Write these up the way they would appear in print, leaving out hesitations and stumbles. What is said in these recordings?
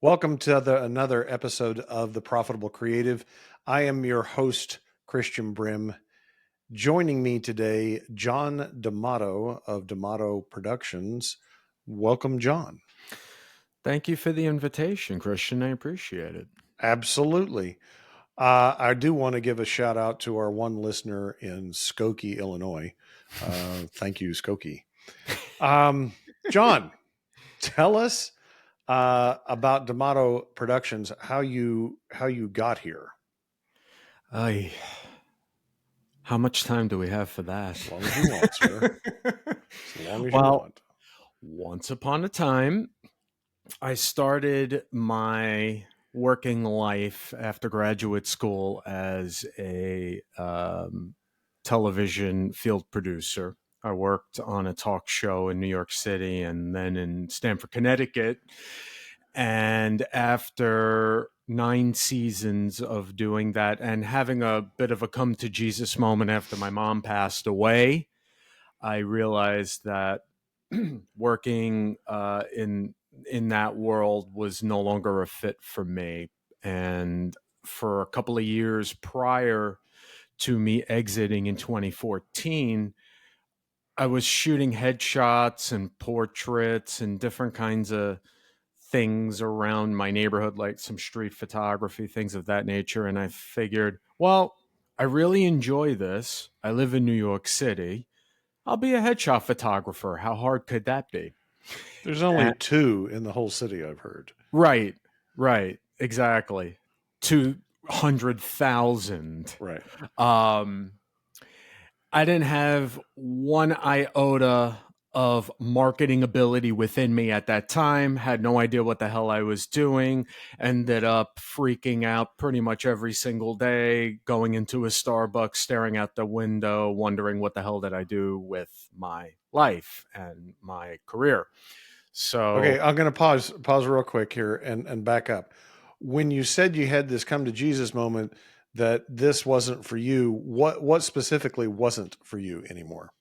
Welcome to another episode of The Profitable Creative. I am your host, Christian Brim. Joining me today, John DiMatto of DeMato Productions. Welcome, John. Thank you for the invitation, Christian. I appreciate it. Absolutely. I do want to give a shout out to our one listener in Skokie, Illinois. Thank you, Skokie. John, tell us about DeMato Productions, how you got here. How much time do we have for that? As long as you want, sir. As long as you Well, want. once upon a time, I started my working life after graduate school as a television field producer. I worked on a talk show in New York City and then in Stamford, Connecticut. And after 9 seasons of doing that and having a bit of a come to Jesus moment after my mom passed away, I realized that working in that world was no longer a fit for me. And for a couple of years prior to me exiting in 2014, I was shooting headshots and portraits and different kinds of things around my neighborhood, like some street photography, things of that nature. And I figured, well, I really enjoy this. I live in New York City. I'll be a headshot photographer. How hard could that be? There's only 2 in the whole city, I've heard. Right, exactly. 200,000. Right. I didn't have one iota of marketing ability within me at that time, had no idea what the hell I was doing, ended up freaking out pretty much every single day, going into a Starbucks, staring out the window, wondering what the hell did I do with my life and my career. So okay, I'm going to pause real quick here and back up. When you said you had this come to Jesus moment that this wasn't for you, what specifically wasn't for you anymore?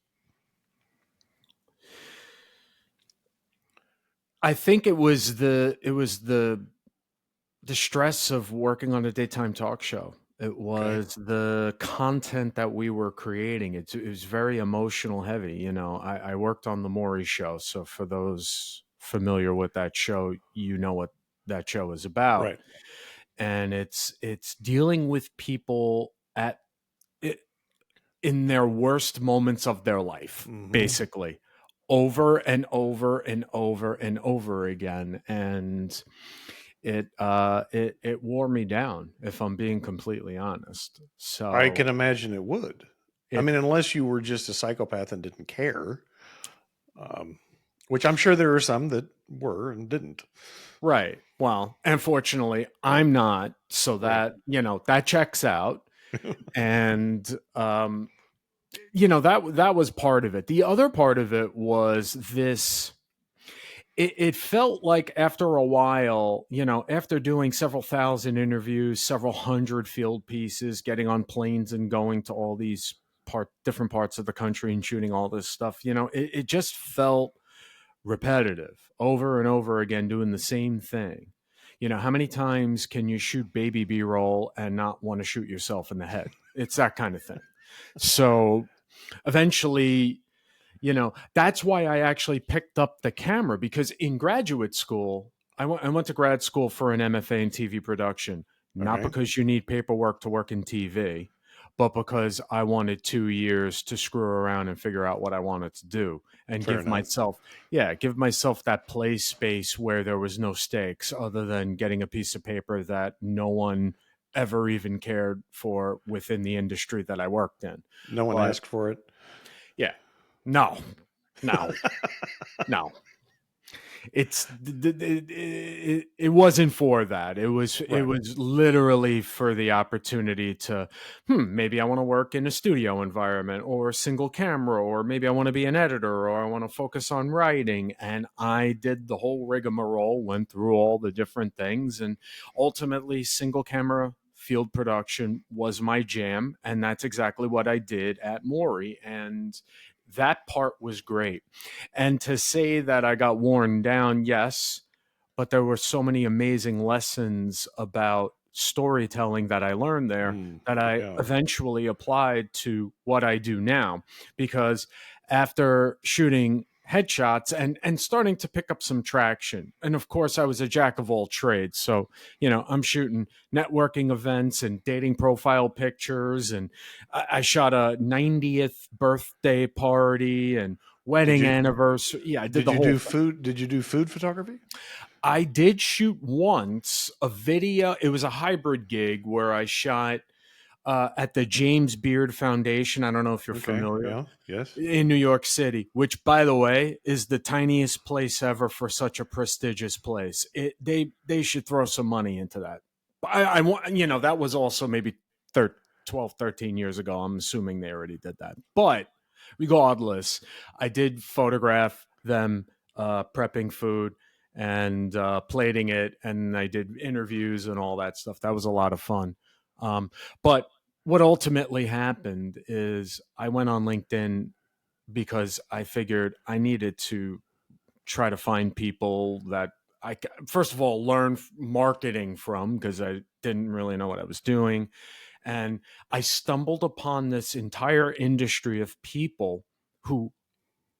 I think it was the stress of working on a daytime talk show. It was the content that we were creating. It was very emotional heavy. You know, I worked on the Maury show. So for those familiar with that show, you know what that show is about. Right. And it's dealing with people at it in their worst moments of their life, basically, over and over and over and over again. And it wore me down, if I'm being completely honest. So I can imagine it would. I mean, unless you were just a psychopath and didn't care, which I'm sure there are some that were and didn't. Right. Well, unfortunately, I'm not. So that, that checks out. And, that was part of it. The other part of it was this. It felt like after a while, after doing several thousand interviews, several hundred field pieces, getting on planes and going to all these different parts of the country and shooting all this stuff, it just felt repetitive over and over again, doing the same thing. How many times can you shoot baby B-roll and not want to shoot yourself in the head? It's that kind of thing. So eventually, that's why I actually picked up the camera, because in graduate school, I went to grad school for an MFA in TV production, not because you need paperwork to work in TV, but because I wanted 2 years to screw around and figure out what I wanted to do and give myself that play space where there was no stakes other than getting a piece of paper that no one ever even cared for within the industry that I worked in. No one asked for it? Yeah. No. It wasn't for that. It was literally for the opportunity to, maybe I want to work in a studio environment or a single camera, or maybe I want to be an editor, or I want to focus on writing. And I did the whole rigmarole, went through all the different things, and ultimately single camera field production was my jam. And that's exactly what I did at Maury. And that part was great. And to say that I got worn down, yes, but there were so many amazing lessons about storytelling that I learned there that I Yeah. eventually applied to what I do now. Because after shooting headshots and starting to pick up some traction, and of course I was a jack of all trades, so I'm shooting networking events and dating profile pictures, and I shot a 90th birthday party and Did wedding you anniversary. Yeah, I did did the you whole do thing. food? Did you do food photography? I did shoot once a video. It was a hybrid gig where I shot at the James Beard Foundation. I don't know if you're Okay. familiar, Yeah. Yes. in New York City, which, by the way, is the tiniest place ever for such a prestigious place. They should throw some money into that. I want, that was also maybe 12, 13 years ago. I'm assuming they already did that. But regardless, I did photograph them prepping food and plating it, and I did interviews and all that stuff. That was a lot of fun. But what ultimately happened is I went on LinkedIn because I figured I needed to try to find people that first of all, learn marketing from, because I didn't really know what I was doing. And I stumbled upon this entire industry of people who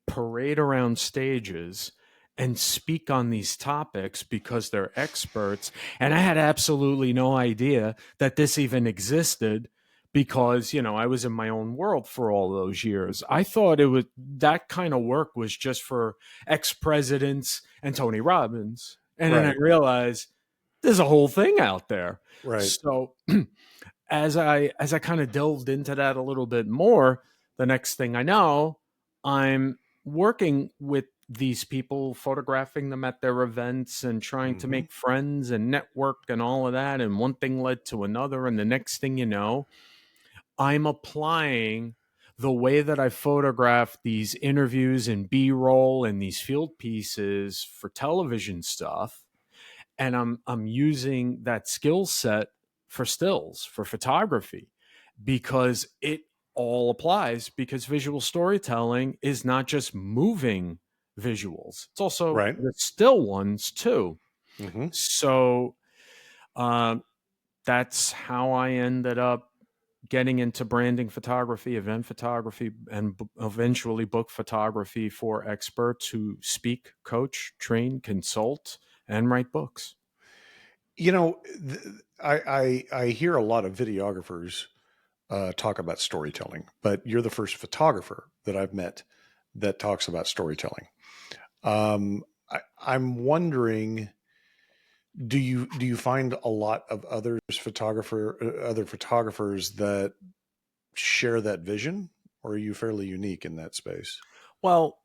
parade around stages and speak on these topics because they're experts. And I had absolutely no idea that this even existed, because, I was in my own world for all those years. I thought it was that kind of work was just for ex-presidents and Tony Robbins. And then I Right. realized there's a whole thing out there. Right. So as I kind of delved into that a little bit more, the next thing I know, I'm working with these people, photographing them at their events and trying to Hmm. make friends and network and all of that. And one thing led to another. And the next thing you know, I'm applying the way that I photograph these interviews and B-roll and these field pieces for television stuff, and I'm using that skill set for stills, for photography, because it all applies, because visual storytelling is not just moving visuals, it's also Right. the still ones too. Hmm. So um, that's how I ended up getting into branding photography, event photography, and eventually book photography for experts who speak, coach, train, consult, and write books. I hear a lot of videographers talk about storytelling, but you're the first photographer that I've met that talks about storytelling. I'm wondering, do you find a lot of other photographers that share that vision, or are you fairly unique in that space? Well,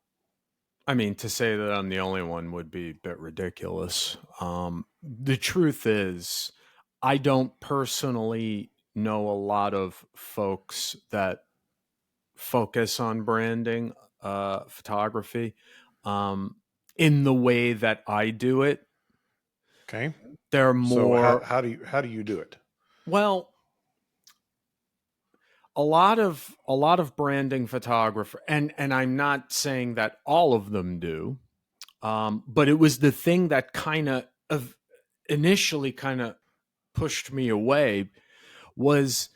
I mean, to say that I'm the only one would be a bit ridiculous. The truth is, I don't personally know a lot of folks that focus on branding photography um, in the way that I do it. Okay. They're So more, how do you do it? well, a lot of branding photographer, and I'm not saying that all of them do. But it was the thing that of initially kind of pushed me away. Was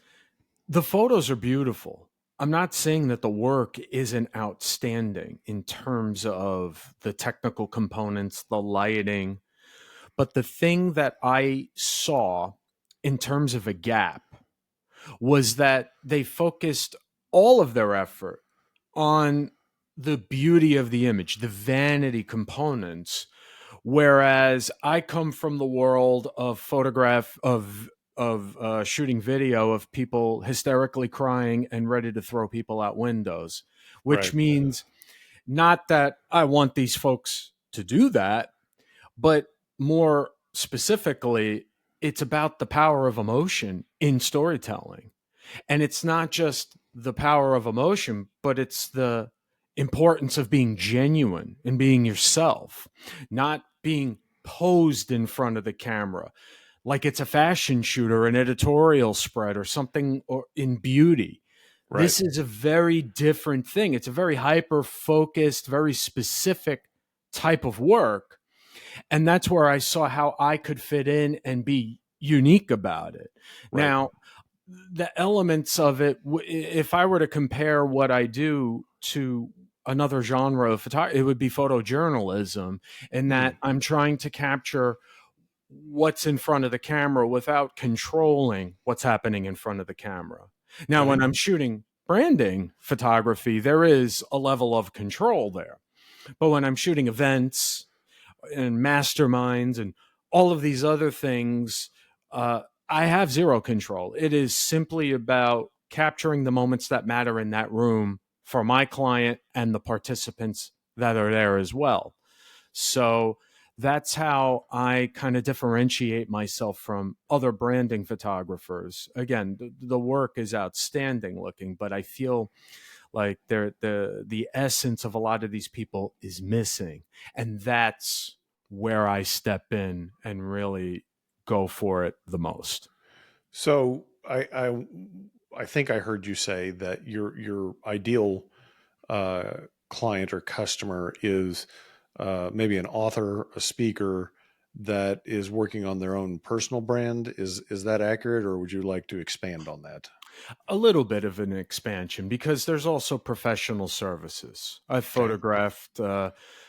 the photos are beautiful. I'm not saying that the work isn't outstanding in terms of the technical components, the lighting, but the thing that I saw in terms of a gap was that they focused all of their effort on the beauty of the image, the vanity components. Whereas I come from the world of photograph of shooting video of people hysterically crying and ready to throw people out windows, which Right. means not that I want these folks to do that, but more specifically, it's about the power of emotion in storytelling. And it's not just the power of emotion, but it's the importance of being genuine and being yourself, not being posed in front of the camera like it's a fashion shoot or an editorial spread or something, or in beauty. Right. This is a very different thing. It's a very hyper focused, very specific type of work. And that's where I saw how I could fit in and be unique about it. Right. Now, the elements of it, if I were to compare what I do to another genre of photography, it would be photojournalism, in that I'm trying to capture what's in front of the camera without controlling what's happening in front of the camera. Now, Okay. when I'm shooting branding photography, there is a level of control there. But when I'm shooting events and masterminds and all of these other things, I have zero control. It is simply about capturing the moments that matter in that room for my client and the participants that are there as well. So that's how I kind of differentiate myself from other branding photographers. Again, the work is outstanding looking, but I feel like the essence of a lot of these people is missing, and that's where I step in and really go for it the most. So I think I heard you say that your ideal uh, client or customer is maybe an author, a speaker that is working on their own personal brand. Is that accurate, or would you like to expand on that? A little bit of an expansion, because there's also professional services. I've Okay. photographed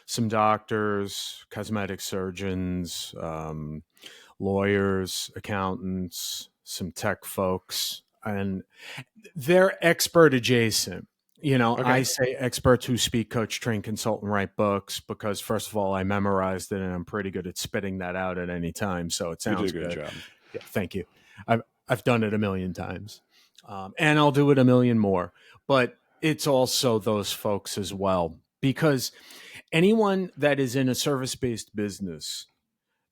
some doctors, cosmetic surgeons, lawyers, accountants, some tech folks, and they're expert adjacent. I Okay. say experts who speak, coach, train, consult, and write books because, first of all, I memorized it and I'm pretty good at spitting that out at any time. So it You did sounds a good good. job. Yeah, thank you. I've done it a million times, and I'll do it a million more. But it's also those folks as well, because anyone that is in a service-based business,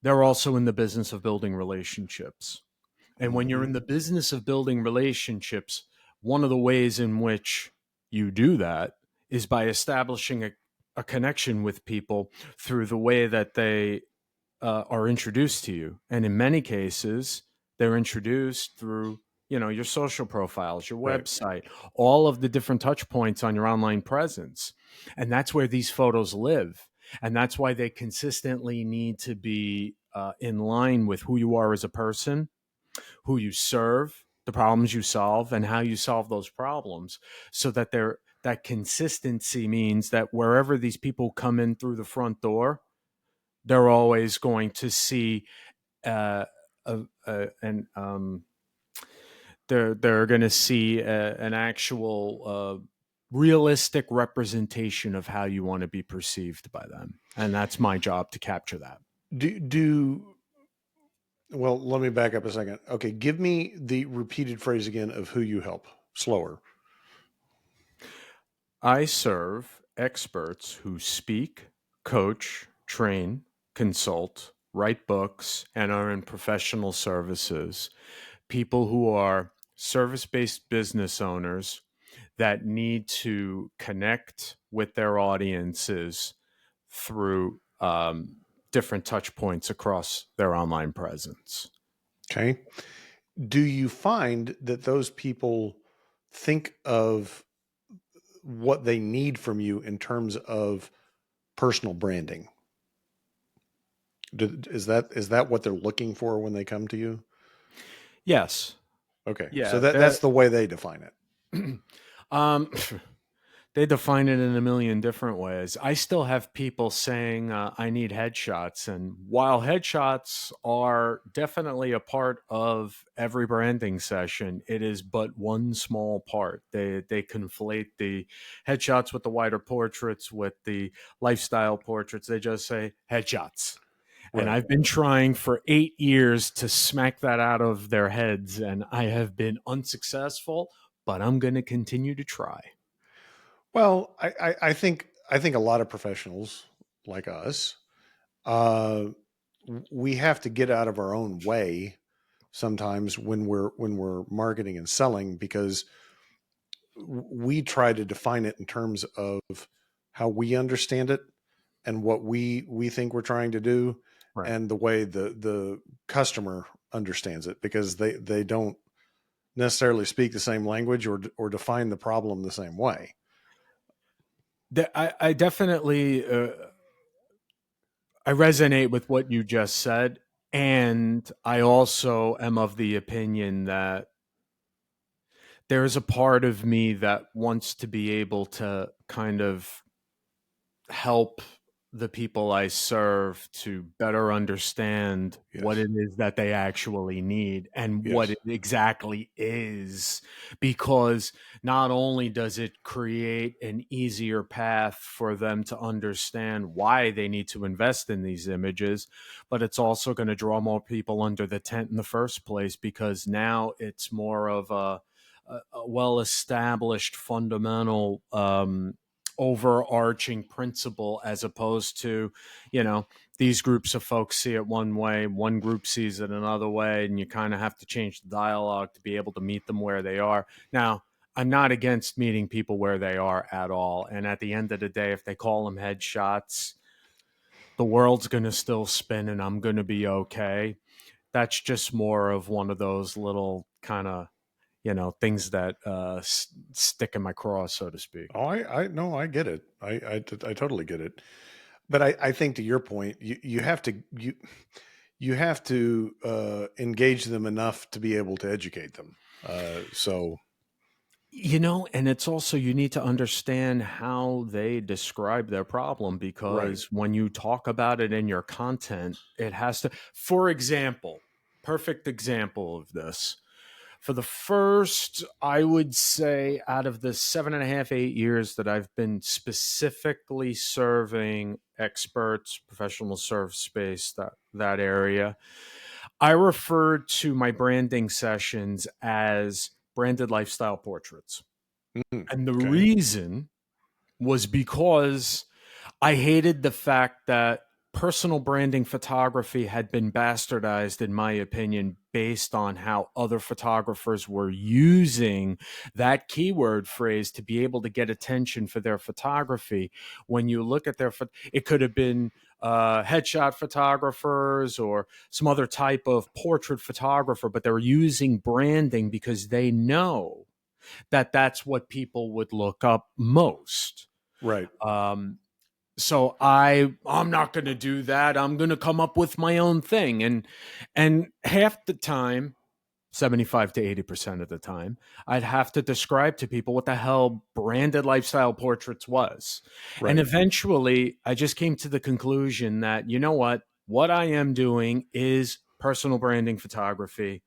they're also in the business of building relationships. And when you're Hmm. in the business of building relationships, one of the ways in which you do that is by establishing a connection with people through the way that they are introduced to you. And in many cases, they're introduced through your social profiles, your Right. website, all of the different touch points on your online presence. And that's where these photos live. And that's why they consistently need to be in line with who you are as a person, who you serve, the problems you solve, and how you solve those problems, so that that consistency means that wherever these people come in through the front door, they're always going to see uh, an they're going to see an actual realistic representation of how you want to be perceived by them, and that's my job to capture that. Do well, let me back up a second. Okay, give me the repeated phrase again of who you help. Slower. I serve experts who speak, coach, train, consult, write books, and are in professional services. People who are service based business owners that need to connect with their audiences through different touch points across their online presence. Okay. Do you find that those people think of what they need from you in terms of personal branding? Is that what they're looking for when they come to you? Yes. Okay. So Yeah. that's the way they define it. um, they define it in a million different ways. I still have people saying, I need headshots. And while headshots are definitely a part of every branding session, it is but one small part. They conflate the headshots with the wider portraits, with the lifestyle portraits. They just say headshots. And Right. I've been trying for 8 years to smack that out of their heads, and I have been unsuccessful, but I'm going to continue to try. Well, I think a lot of professionals like us, uh, we have to get out of our own way sometimes when we're marketing and selling, because we try to define it in terms of how we understand it and what we think we're trying to do, Right. and the way the customer understands it, because they don't necessarily speak the same language or define the problem the same way. I definitely I resonate with what you just said. And I also am of the opinion that there is a part of me that wants to be able to kind of help the people I serve to better understand what Yes. it is that they actually need and what Yes. it exactly is. Because not only does it create an easier path for them to understand why they need to invest in these images, but it's also going to draw more people under the tent in the first place, because now it's more of a well established fundamental overarching principle, as opposed to, you know, these groups of folks see it one way, one group sees it another way, and you kind of have to change the dialogue to be able to meet them where they are. Now, I'm not against meeting people where they are at all. And at the end of the day, if they call them headshots, the world's going to still spin and I'm going to be okay. That's just more of one of those little kind of, things that stick in my craw, so to speak. Oh, I no, I get it. I totally get it. But I think to your point, you have to you have to engage them enough to be able to educate them. So And it's also, you need to understand how they describe their problem, right. because when you talk about it in your content, it has to, for example, perfect example of this. For the first, I would say, out of the 7.5, 8 years that I've been specifically serving experts, professional serve space, that area, I referred to my branding sessions as branded lifestyle portraits. And the Okay. reason was because I hated the fact that personal branding photography had been bastardized, in my opinion, based on how other photographers were using that keyword phrase to be able to get attention for their photography. When you look at it could have been headshot photographers or some other type of portrait photographer, but they were using branding because they know that that's what people would look up most. Right. Um, so I'm not going to do that. I'm going to come up with my own thing. And half the time, 75 to 80% of the time, I'd have to describe to people what the hell branded lifestyle portraits was. And Right. eventually I just came to the conclusion that, what I am doing is personal branding photography.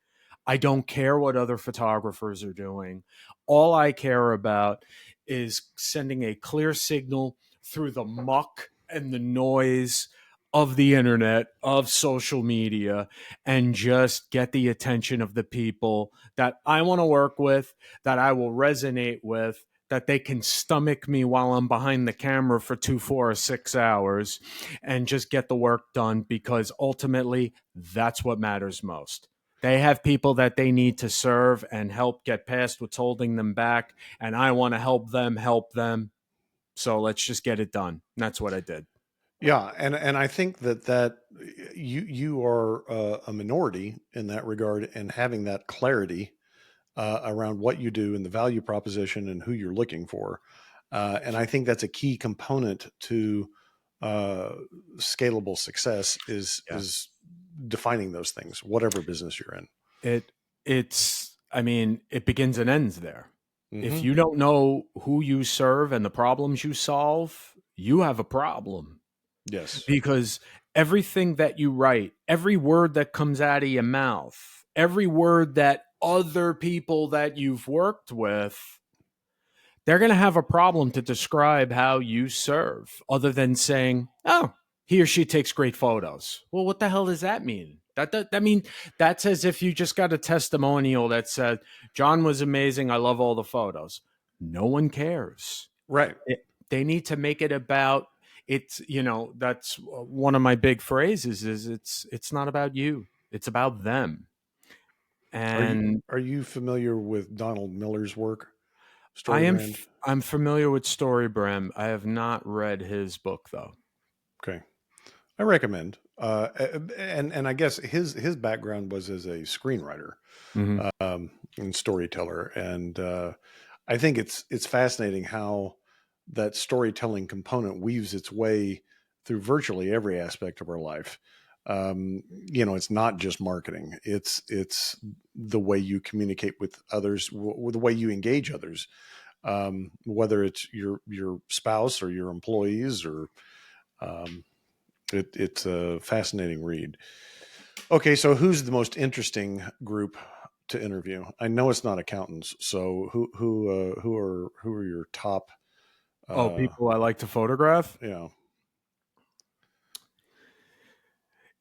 I don't care what other photographers are doing. All I care about is sending a clear signal through the muck and the noise of the internet, of social media, and just get the attention of the people that I want to work with, that I will resonate with, that they can stomach me while I'm behind the camera for 2, 4, or 6 hours, and just get the work done, because ultimately that's what matters most. They have people that they need to serve and help get past what's holding them back, and I want to help them help them. So let's just get it done. And that's what I did. Yeah, and I think that you are a minority in that regard, and having that clarity around what you do and the value proposition and who you're looking for, and I think that's a key component to uh, scalable success Yeah. is defining those things, whatever business you're in. It begins and ends there. If Hmm. you don't know who you serve and the problems you solve, you have a problem. Yes. Because everything that you write, every word that comes out of your mouth, every word that other people that you've worked with, they're going to have a problem to describe how you serve, other than saying, "Oh, he or she takes great photos." Well, what the hell does that mean? That mean that's as if you just got a testimonial that said, "John was amazing. I love all the photos." No one cares. Right. They need to make it about, that's one of my big phrases, is it's not about you. It's about them. And Are you familiar with Donald Miller's work, Story Brand? I'm familiar with Story Brim. I have not read his book though. Okay. I recommend. And I guess his background was as a screenwriter Hmm. and storyteller, and I think it's fascinating how that storytelling component weaves its way through virtually every aspect of our life. It's not just marketing. It's the way you communicate with others, the way you engage others, whether it's your spouse or your employees, or it's a fascinating read. Okay, so who's the most interesting group to interview? I know it's not accountants. So who are your top? People I like to photograph. Yeah,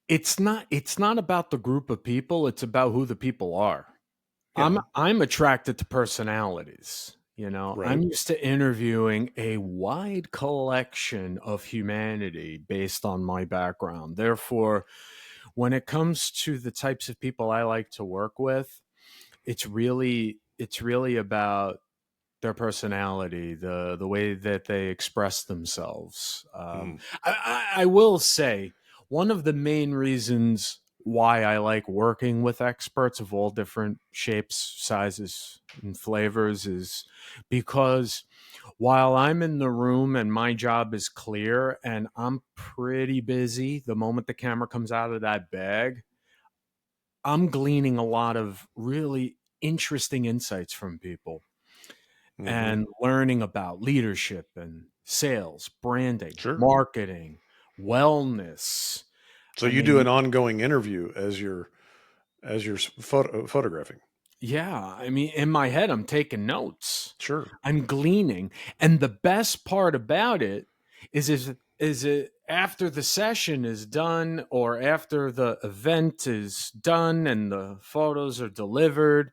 It's not about the group of people, it's about who the people are. I'm yeah, I'm attracted to personalities. I'm right. used to interviewing a wide collection of humanity based on my background. Therefore, when it comes to the types of people I like to work with, it's really about their personality, the way that they express themselves. Mm, I will say one of the main reasons why I like working with experts of all different shapes, sizes, and flavors is because while I'm in the room and my job is clear and I'm pretty busy, the moment the camera comes out of that bag, I'm gleaning a lot of really interesting insights from people hmm. and learning about leadership and sales, branding, Sure. marketing, wellness. So I you do an mean, ongoing interview as you're photographing. yeah, I mean, in my head, I'm taking notes. Sure. I'm gleaning. And the best part about it is it after the session is done or after the event is done and the photos are delivered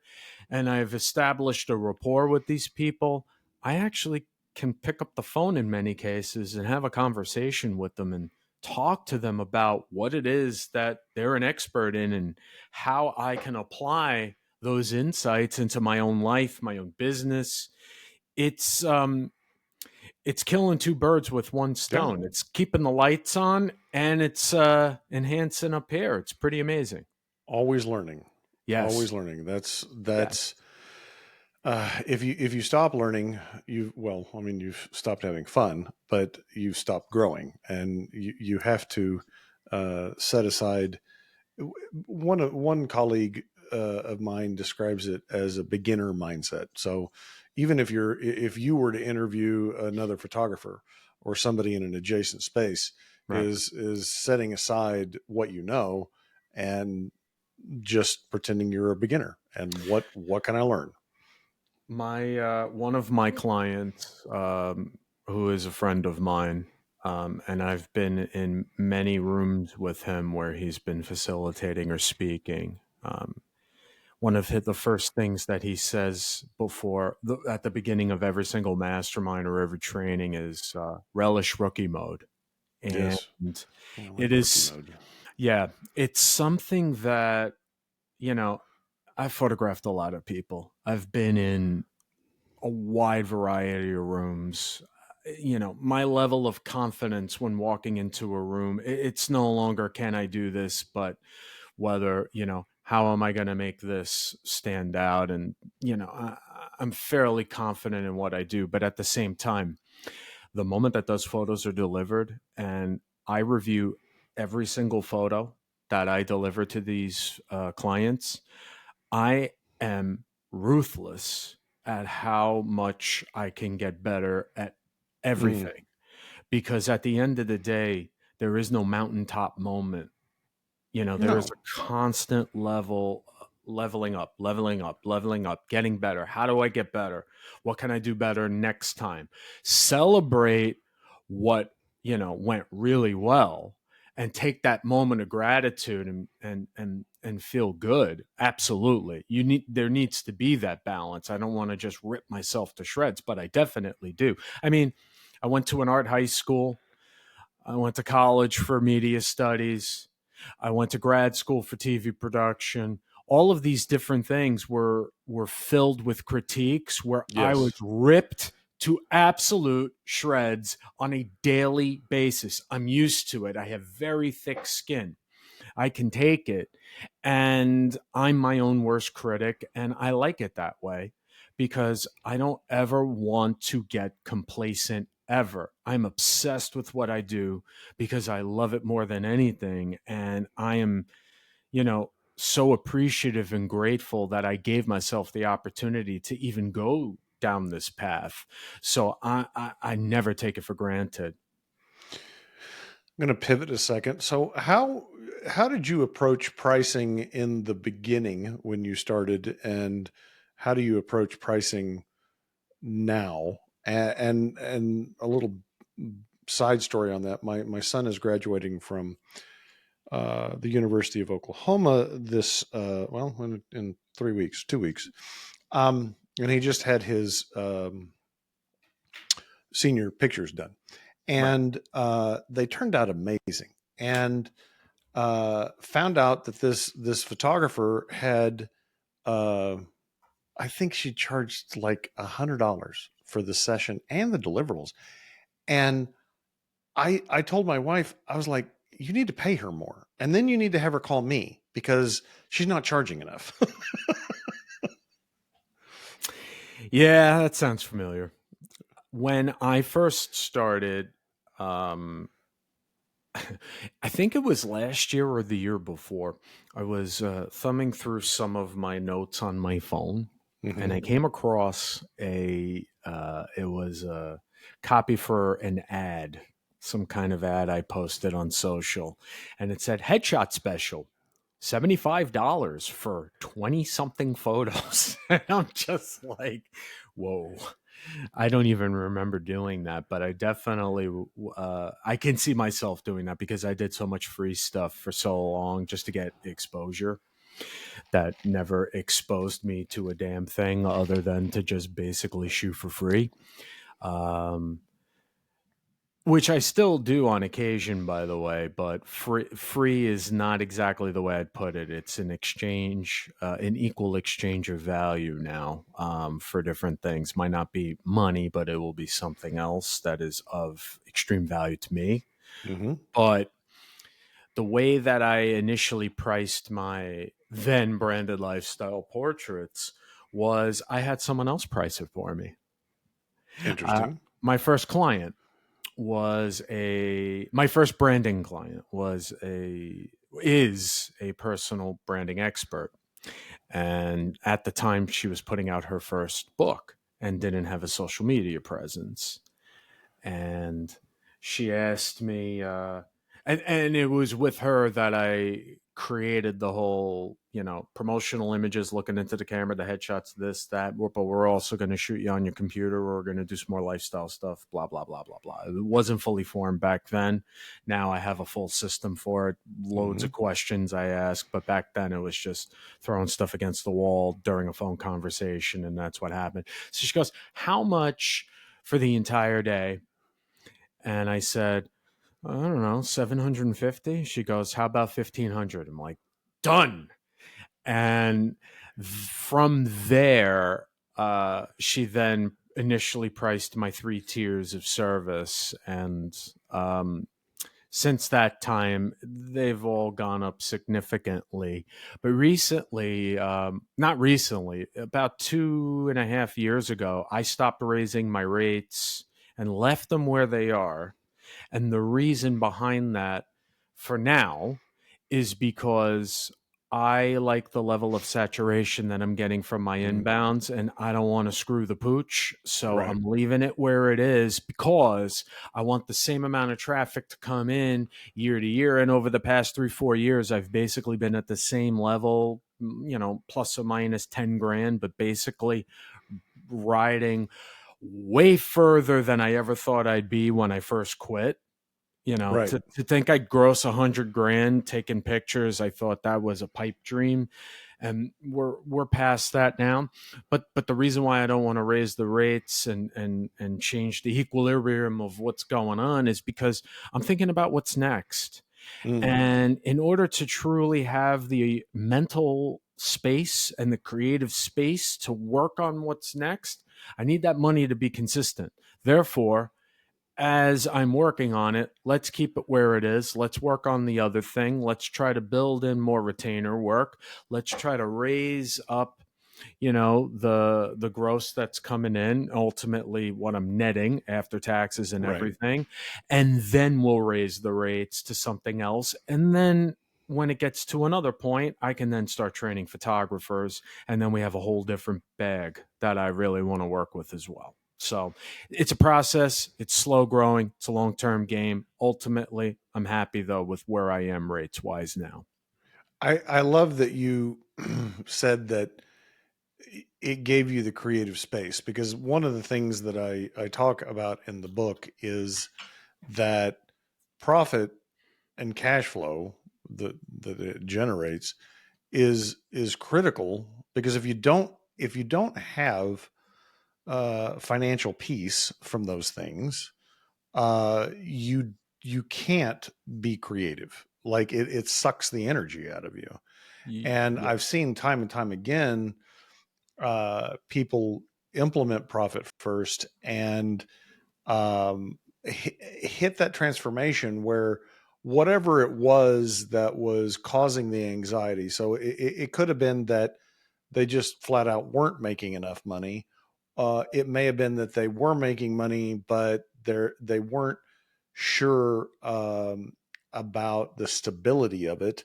and I've established a rapport with these people, I actually can pick up the phone in many cases and have a conversation with them and talk to them about what it is that they're an expert in and how I can apply those insights into my own life, my own business. It's killing two birds with one Yeah. stone. It's keeping the lights on and it's enhancing up here. It's pretty amazing. Always learning. Yes. Always learning. That's Yes. that's if you stop learning, you've stopped having fun, but you've stopped growing, and you have to set aside. One colleague of mine describes it as a beginner mindset. So even if you were to interview another photographer or somebody in an adjacent space, Right. is setting aside what you know and just pretending you're a beginner, and what can I learn? My one of my clients, who is a friend of mine, and I've been in many rooms with him where he's been facilitating or speaking. One of the first things that he says at the beginning of every single mastermind or every training is relish rookie mode, and Yes, I it like rookie is, mode. yeah, it's something that you know I've photographed a lot of people. I've been in a wide variety of rooms. My level of confidence when walking into a room, it's no longer can I do this, but whether, how am I going to make this stand out? And, I'm fairly confident in what I do. But at the same time, the moment that those photos are delivered and I review every single photo that I deliver to these clients, I am ruthless at how much I can get better at Mm, everything. Because at the end of the day, there is no mountaintop moment. There is no, a constant leveling up, leveling up, leveling up, getting better. How do I get better? What can I do better next time? Celebrate what, went really well and take that moment of gratitude and feel good. Absolutely. There needs to be that balance. I don't want to just rip myself to shreds, but I definitely do. I mean, I went to an art high school. I went to college for media studies. I went to grad school for TV production. All of these different things were filled with critiques where I was yes, ripped to absolute shreds on a daily basis. I'm used to it. I have very thick skin. I can take it. And I'm my own worst critic. And I like it that way because I don't ever want to get complacent ever. I'm obsessed with what I do because I love it more than anything. And I am, so appreciative and grateful that I gave myself the opportunity to even go down this path. So I never take it for granted. I'm going to pivot a second. So how did you approach pricing in the beginning when you started, and how do you approach pricing now? And a little side story on that. My son is graduating from the University of Oklahoma this in 3 weeks, 2 weeks, and he just had his senior pictures done, Right. and they turned out amazing. And found out that this photographer had, I think she charged like $100 for the session and the deliverables. And I told my wife, I was like, you need to pay her more, and then you need to have her call me because she's not charging enough. Yeah, that sounds familiar. When I first started, I think it was last year or the year before, I was thumbing through some of my notes on my phone, and I came across it was a copy for an ad, some kind of ad I posted on social, and it said headshot special. $75 for 20 something photos. And I'm just like, whoa. I don't even remember doing that, but I definitely I can see myself doing that because I did so much free stuff for so long just to get exposure that never exposed me to a damn thing other than to just basically shoot for free. Um, which I still do on occasion, by the way, but free is not exactly the way I'd put it. It's an exchange, an equal exchange of value now, for different things. Might not be money, but it will be something else that is of extreme value to me. Mm-hmm. But the way that I initially priced my then branded lifestyle portraits was I had someone else price it for me. Uh, Interesting. my first client my first branding client is a personal branding expert, and at the time she was putting out her first book and didn't have a social media presence, and she asked me, and it was with her that I created the whole, promotional images, looking into the camera, the headshots, this, that. But we're also going to shoot you on your computer. We're going to do some more lifestyle stuff, blah, blah, blah, blah, blah. It wasn't fully formed back then. Now I have a full system for it, loads Mm-hmm. of questions I ask. But back then it was just throwing stuff against the wall during a phone conversation. And that's what happened. So she goes, how much for the entire day? And I said, I don't know, 750. She goes, how about 1500? I'm like, done. And from there, she then initially priced my 3 tiers of service. And since that time, they've all gone up significantly. But recently, not recently, about 2.5 years ago, I stopped raising my rates and left them where they are. And the reason behind that for now is because I like the level of saturation that I'm getting from my Mm-hmm. inbounds, and I don't want to screw the pooch. So Right. I'm leaving it where it is because I want the same amount of traffic to come in year to year. And over the past 3-4 years, I've basically been at the same level, plus or minus 10 grand, but basically riding way further than I ever thought I'd be when I first quit. Right. To think I'd gross 100 grand taking pictures, I thought that was a pipe dream, and we're past that now. But the reason why I don't want to raise the rates and change the equilibrium of what's going on is because I'm thinking about what's next. Mm-hmm. And in order to truly have the mental space and the creative space to work on what's next, I need that money to be consistent. Therefore, as I'm working on it, let's keep it where it is. Let's work on the other thing. Let's try to build in more retainer work. Let's try to raise up the gross that's coming in, ultimately what I'm netting after taxes and Right. everything, and then we'll raise the rates to something else. And then when it gets to another point, I can then start training photographers, and then we have a whole different bag that I really want to work with as well. So it's a process. It's slow growing. It's a long-term game. Ultimately, I'm happy though with where I am rates wise now. I love that you said that it gave you the creative space, because one of the things that I talk about in the book is that profit and cash flow that it generates is critical, because if you don't have financial peace from those things, you can't be creative. Like it sucks the energy out of you. And Yeah. I've seen time and time again, people implement profit first and hit that transformation where whatever it was that was causing the anxiety. So it could have been that they just flat out weren't making enough money. It may have been that they were making money, but they weren't sure about the stability of it,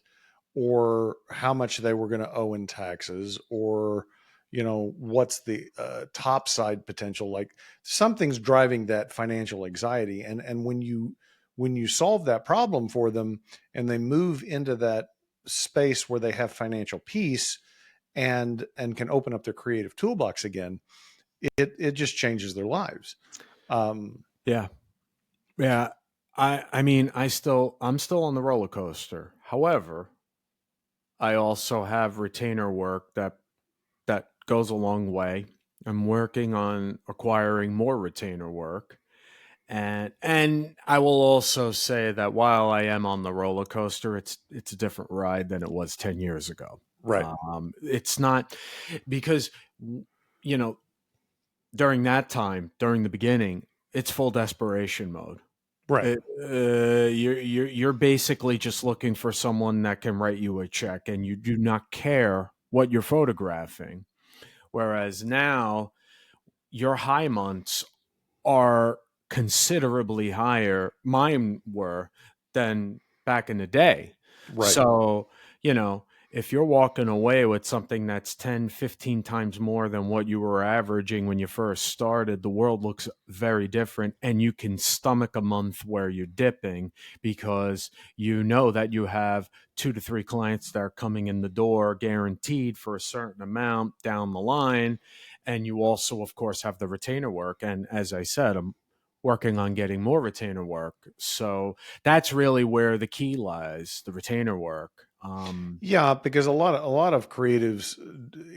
or how much they were going to owe in taxes, or what's the top side potential. Like something's driving that financial anxiety, and when you solve that problem for them and they move into that space where they have financial peace and can open up their creative toolbox again, it just changes their lives. um Yeah. Yeah. I mean, I'm still on the roller coaster. However, I also have retainer work that goes a long way. I'm working on acquiring more retainer work. And I will also say that while I am on the roller coaster, it's a different ride than it was 10 years ago. right. It's not because you know during that time, during the beginning, it's full desperation mode. Right. You're basically just looking for someone that can write you a check, and you do not care what you're photographing. Whereas now, your high months are considerably higher. Mine were than back in the day. Right. So, you know, if you're walking away with something that's 10, 15 times more than what you were averaging when you first started, the world looks very different. And you can stomach a month where you're dipping because you know that you have 2 to 3 clients that are coming in the door guaranteed for a certain amount down the line. And you also, of course, have the retainer work. And as I said, I'm working on getting more retainer work. So that's really where the key lies, the retainer work. Yeah, because a lot of creatives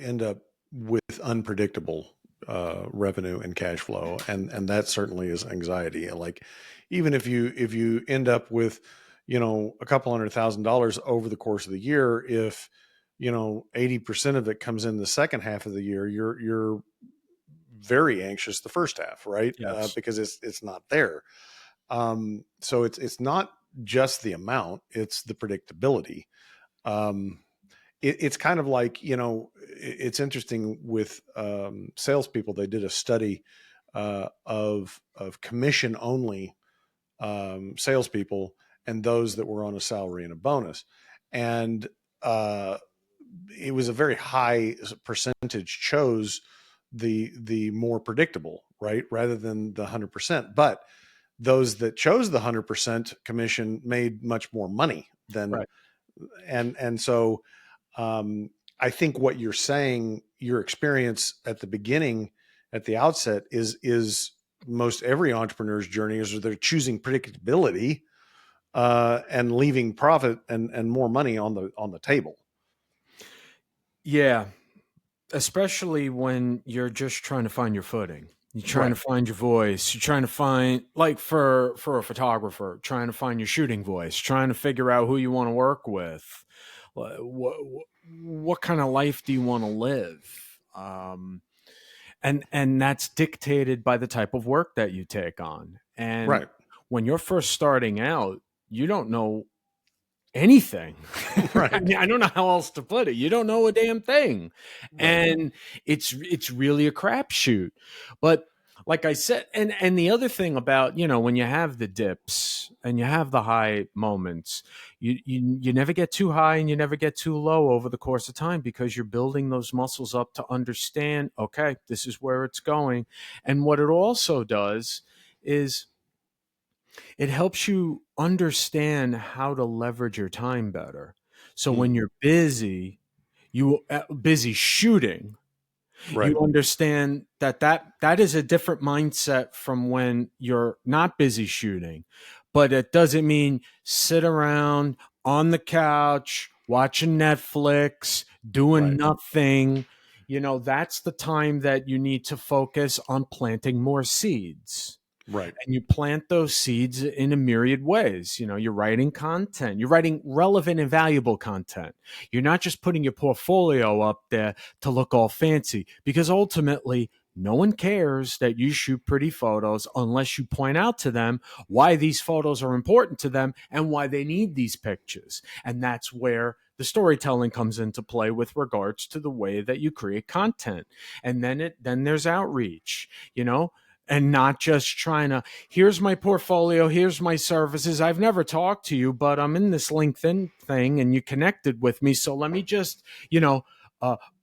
end up with unpredictable revenue and cash flow, and that certainly is anxiety. And like, even if you end up with a couple $100,000 over the course of the year, if 80% of it comes in the second half of the year, you're very anxious the first half, right? Yes. Because it's not there. So it's not just the amount; it's the predictability. Um, it's kind of like, it's interesting with salespeople. They did a study of commission only salespeople and those that were on a salary and a bonus, and uh, it was a very high percentage chose the more predictable, right, rather than the 100%. But those that chose the 100% commission made much more money than, Right. and so um, I think what you're saying, your experience at the beginning, at the outset, is most every entrepreneur's journey is they're choosing predictability and leaving profit and more money on the table. Yeah. Especially when you're just trying to find your footing. You're trying to Right. find your voice. You're trying to find, like, for a photographer, trying to find your shooting voice, trying to figure out who you want to work with. What kind of life do you want to live? And that's dictated by the type of work that you take on. And Right. when you're first starting out, you don't know anything. Right. I mean, I don't know how else to put it. You don't know a damn thing. Right. And it's really a crapshoot. But like I said, and the other thing about, you know, when you have the dips and you have the high moments, you never get too high and you never get too low over the course of time, because you're building those muscles up to understand, okay, this is where it's going. And what it also does is it helps you understand how to leverage your time better. So when you're busy, you busy shooting, Right. you understand that is a different mindset from when you're not busy shooting. But it doesn't mean sit around on the couch watching Netflix doing Right. nothing. You know, that's the time that you need to focus on planting more seeds. Right. And you plant those seeds in a myriad ways. You know, you're writing content, you're writing relevant and valuable content. You're not just putting your portfolio up there to look all fancy, because ultimately no one cares that you shoot pretty photos unless you point out to them why these photos are important to them and why they need these pictures. And that's where the storytelling comes into play with regards to the way that you create content. And then there's outreach, you know, and not just trying to, here's my portfolio, here's my services. I've never talked to you, but I'm in this LinkedIn thing and you connected with me. So let me just, you know,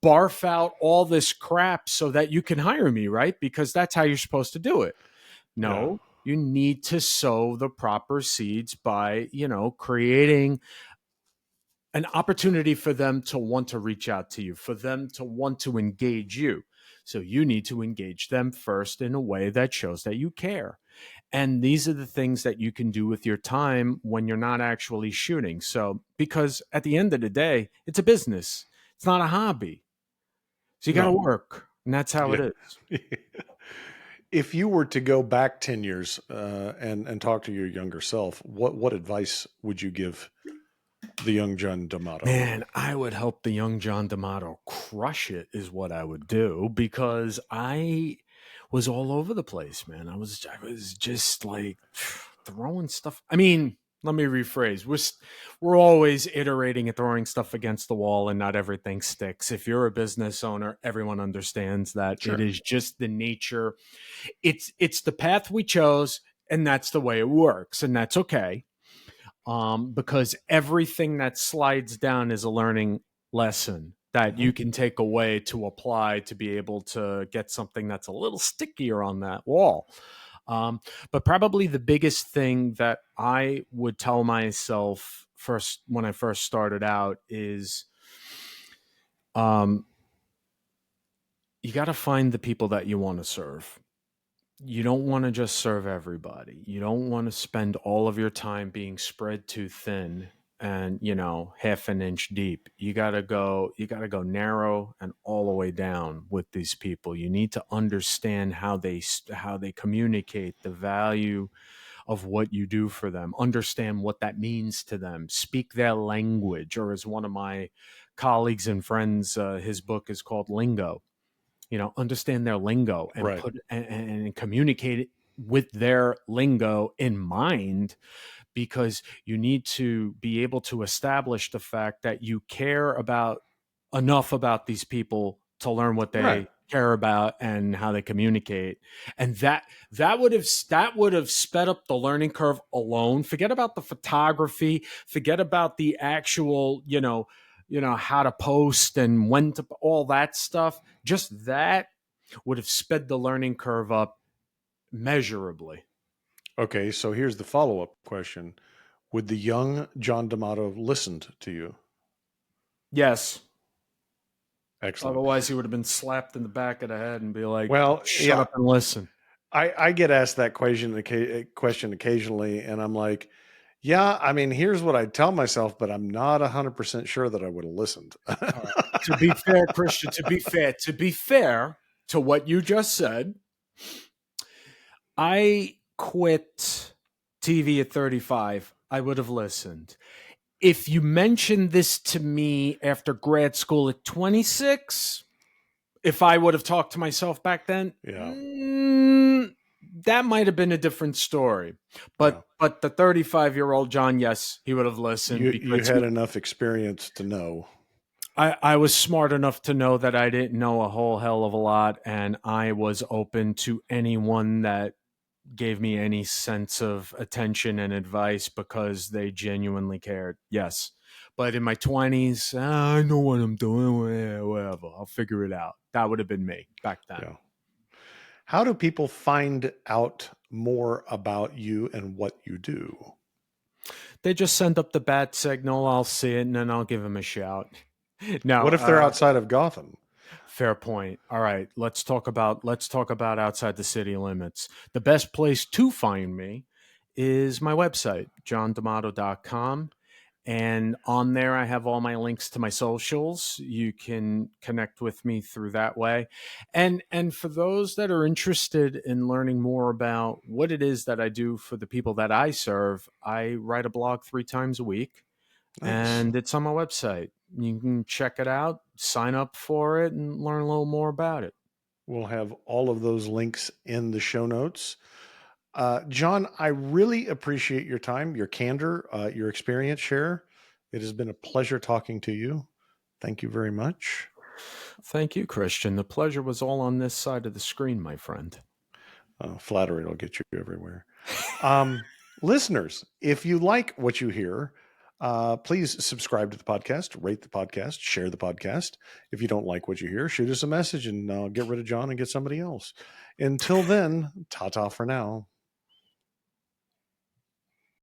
barf out all this crap so that you can hire me, right? Because that's how you're supposed to do it. No, you need to sow the proper seeds by, you know, creating an opportunity for them to want to reach out to you, for them to want to engage you. So you need to engage them first in a way that shows that you care. And these are the things that you can do with your time when you're not actually shooting. So, because at the end of the day, it's a business, it's not a hobby. So you got to No. work. And that's how it is. If you were to go back 10 years and talk to your younger self, what advice would you give the young John DiMatto? Man, I would help the young John DiMatto crush it, is what I would do, because I was all over the place, man. I was just like throwing stuff. I mean, let me rephrase. We're always iterating and throwing stuff against the wall, and not everything sticks. If you're a business owner, everyone understands that. Sure. It is just the nature. It's the path we chose, and that's the way it works, and that's okay. Because everything that slides down is a learning lesson that you can take away to apply to be able to get something that's a little stickier on that wall. But probably the biggest thing that I would tell myself first when I first started out is, you got to find the people that you want to serve. You don't want to just serve everybody. You don't want to spend all of your time being spread too thin and, you know, half an inch deep. You got to go narrow and all the way down with these people. You need to understand how they communicate the value of what you do for them. Understand what that means to them. Speak their language, or as one of my colleagues and friends, his book is called Lingo. You know, understand their lingo and Right. put and communicate it with their lingo in mind, because you need to be able to establish the fact that you care about enough about these people to learn what they Right. care about and how they communicate. And that would have sped up the learning curve alone. Forget about the photography, forget about the actual, how to post and when to, all that stuff. Just that would have sped the learning curve up measurably. Okay, so here's the follow-up question. Would the young John DiMatto listened to you? Yes. Excellent. Otherwise, he would have been slapped in the back of the head and be like, Well, shut up and listen. I get asked that question occasionally, and I'm like, yeah, I mean, here's what I tell myself, but I'm not 100% sure that I would have listened. To be fair, Christian, to be fair to what you just said, I quit TV at 35. I would have listened. If you mentioned this to me after grad school at 26, if I would have talked to myself back then, Yeah. that might have been a different story. Yeah. But the 35-year-old John, yes, he would have listened You because had enough experience to know. I was smart enough to know that I didn't know a whole hell of a lot, and I was open to anyone that gave me any sense of attention and advice because they genuinely cared. Yes. But in my 20s, I know what I'm doing, whatever. I'll figure it out. That would have been me back then. Yeah. How do people find out more about you and what you do? They just send up the bat signal. I'll see it, and then I'll give them a shout. Now, What if they're outside of Gotham? fair point. All right, let's talk about outside the city limits. The best place to find me is my website, johndimato.com. And on there, I have all my links to my socials. You can connect with me through that way. And for those that are interested in learning more about what it is that I do for the people that I serve, I write a blog 3 times a week, Nice. and it's on my website. You can check it out, sign up for it, and learn a little more about it. We'll have all of those links in the show notes. John, I really appreciate your time, your candor, your experience share. It has been a pleasure talking to you. Thank you very much. Thank you, Christian. The pleasure was all on this side of the screen, my friend. Flattery will get you everywhere. Listeners, if you like what you hear, please subscribe to the podcast, rate the podcast, share the podcast. If you don't like what you hear, shoot us a message and get rid of John and get somebody else. Until then, ta-ta for now.